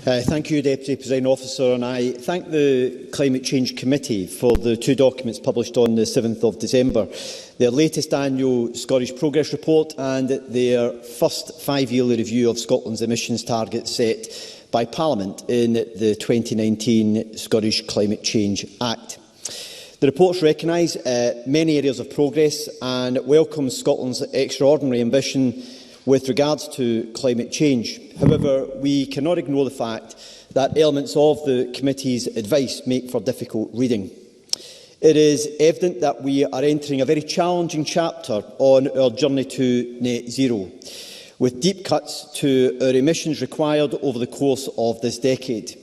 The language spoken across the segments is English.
Thank you, Deputy Presiding Officer, and I thank the Climate Change Committee for the two documents published on the 7th of December, their latest annual Scottish Progress Report and their first five-yearly review of Scotland's emissions targets set by Parliament in the 2019 Scottish Climate Change Act. The reports recognise many areas of progress and welcome Scotland's extraordinary ambition with regards to climate change. However, we cannot ignore the fact that elements of the committee's advice make for difficult reading. It is evident that we are entering a very challenging chapter on our journey to net zero, with deep cuts to our emissions required over the course of this decade.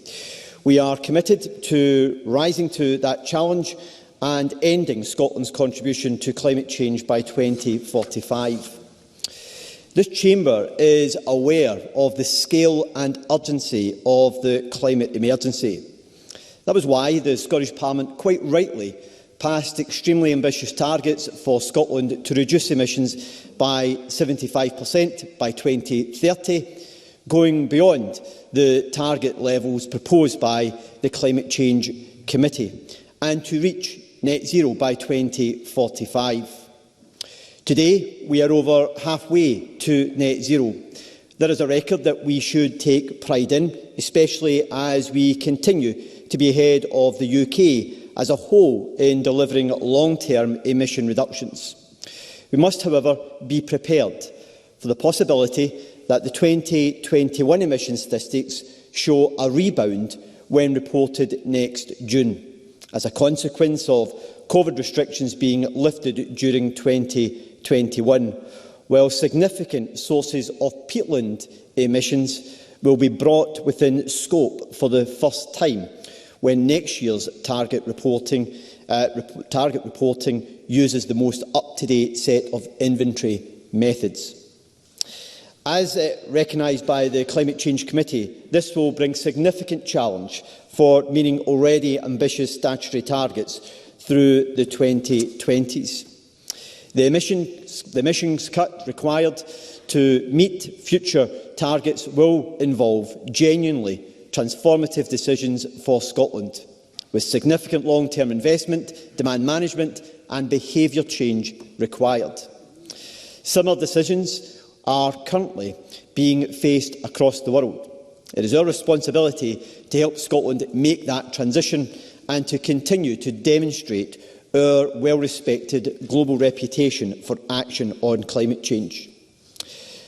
We are committed to rising to that challenge and ending Scotland's contribution to climate change by 2045. This Chamber is aware of the scale and urgency of the climate emergency. That was why the Scottish Parliament quite rightly passed extremely ambitious targets for Scotland to reduce emissions by 75% by 2030, going beyond the target levels proposed by the Climate Change Committee, and to reach net zero by 2045. Today, we are over halfway to net zero. That is a record that we should take pride in, especially as we continue to be ahead of the UK as a whole in delivering long-term emission reductions. We must, however, be prepared for the possibility that the 2021 emission statistics show a rebound when reported next June, as a consequence of COVID restrictions being lifted during 2021, while significant sources of peatland emissions will be brought within scope for the first time when next year's target reporting uses the most up-to-date set of inventory methods. As recognised by the Climate Change Committee, this will bring significant challenge for meeting already ambitious statutory targets through the 2020s. The emissions cut required to meet future targets will involve genuinely transformative decisions for Scotland, with significant long-term investment, demand management and behaviour change required. Similar decisions are currently being faced across the world. It is our responsibility to help Scotland make that transition and to continue to demonstrate our well-respected global reputation for action on climate change.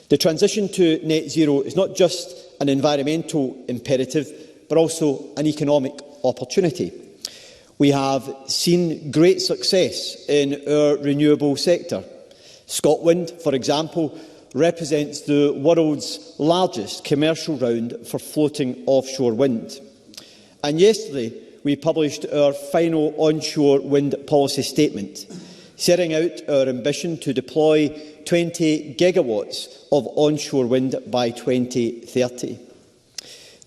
The transition to net zero is not just an environmental imperative, but also an economic opportunity. We have seen great success in our renewable sector. Scotland, for example, represents the world's largest commercial round for floating offshore wind. And yesterday, we published our final onshore wind policy statement, setting out our ambition to deploy 20 gigawatts of onshore wind by 2030.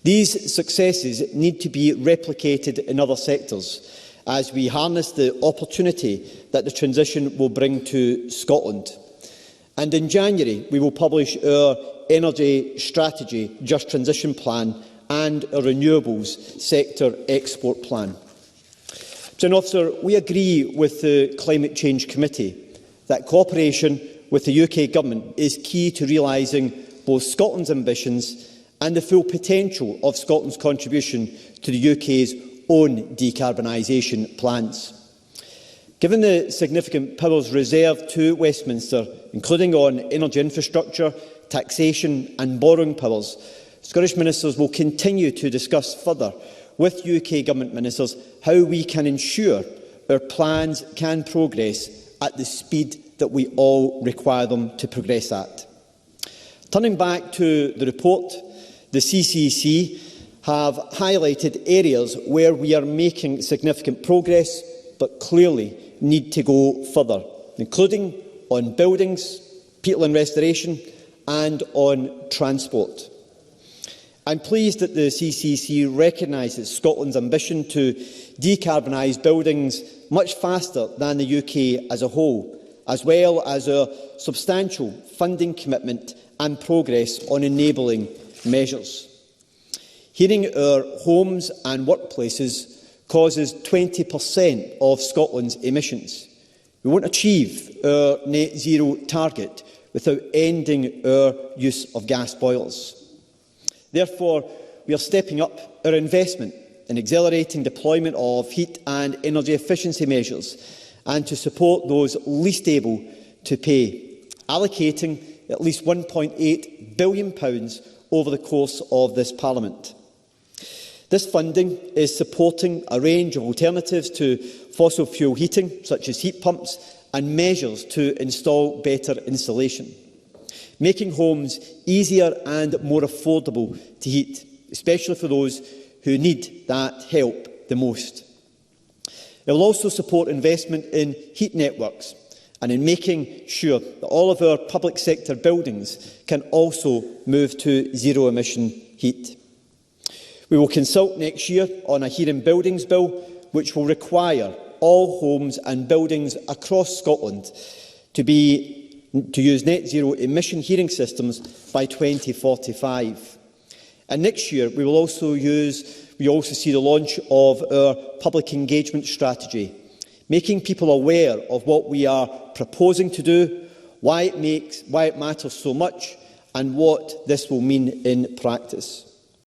These successes need to be replicated in other sectors as we harness the opportunity that the transition will bring to Scotland. And in January, we will publish our Energy Strategy Just Transition Plan and a renewables sector export plan. Presiding Officer, we agree with the Climate Change Committee that cooperation with the UK Government is key to realising both Scotland's ambitions and the full potential of Scotland's contribution to the UK's own decarbonisation plans. Given the significant powers reserved to Westminster, including on energy infrastructure, taxation and borrowing powers, Scottish ministers will continue to discuss further with UK Government ministers how we can ensure our plans can progress at the speed that we all require them to progress at. Turning back to the report, the CCC have highlighted areas where we are making significant progress but clearly need to go further, including on buildings, peatland restoration and on transport. I'm pleased that the CCC recognises Scotland's ambition to decarbonise buildings much faster than the UK as a whole, as well as our substantial funding commitment and progress on enabling measures. Heating our homes and workplaces causes 20% of Scotland's emissions. We won't achieve our net zero target without ending our use of gas boilers. Therefore, we are stepping up our investment in accelerating deployment of heat and energy efficiency measures and to support those least able to pay, allocating at least £1.8 billion over the course of this Parliament. This funding is supporting a range of alternatives to fossil fuel heating, such as heat pumps, and measures to install better insulation, making homes easier and more affordable to heat, especially for those who need that help the most. It will also support investment in heat networks and in making sure that all of our public sector buildings can also move to zero-emission heat. We will consult next year on a Heating Buildings Bill, which will require all homes and buildings across Scotland to use net zero emission heating systems by 2045. And next year we also see the launch of our public engagement strategy, making people aware of what we are proposing to do, why it matters so much, and what this will mean in practice.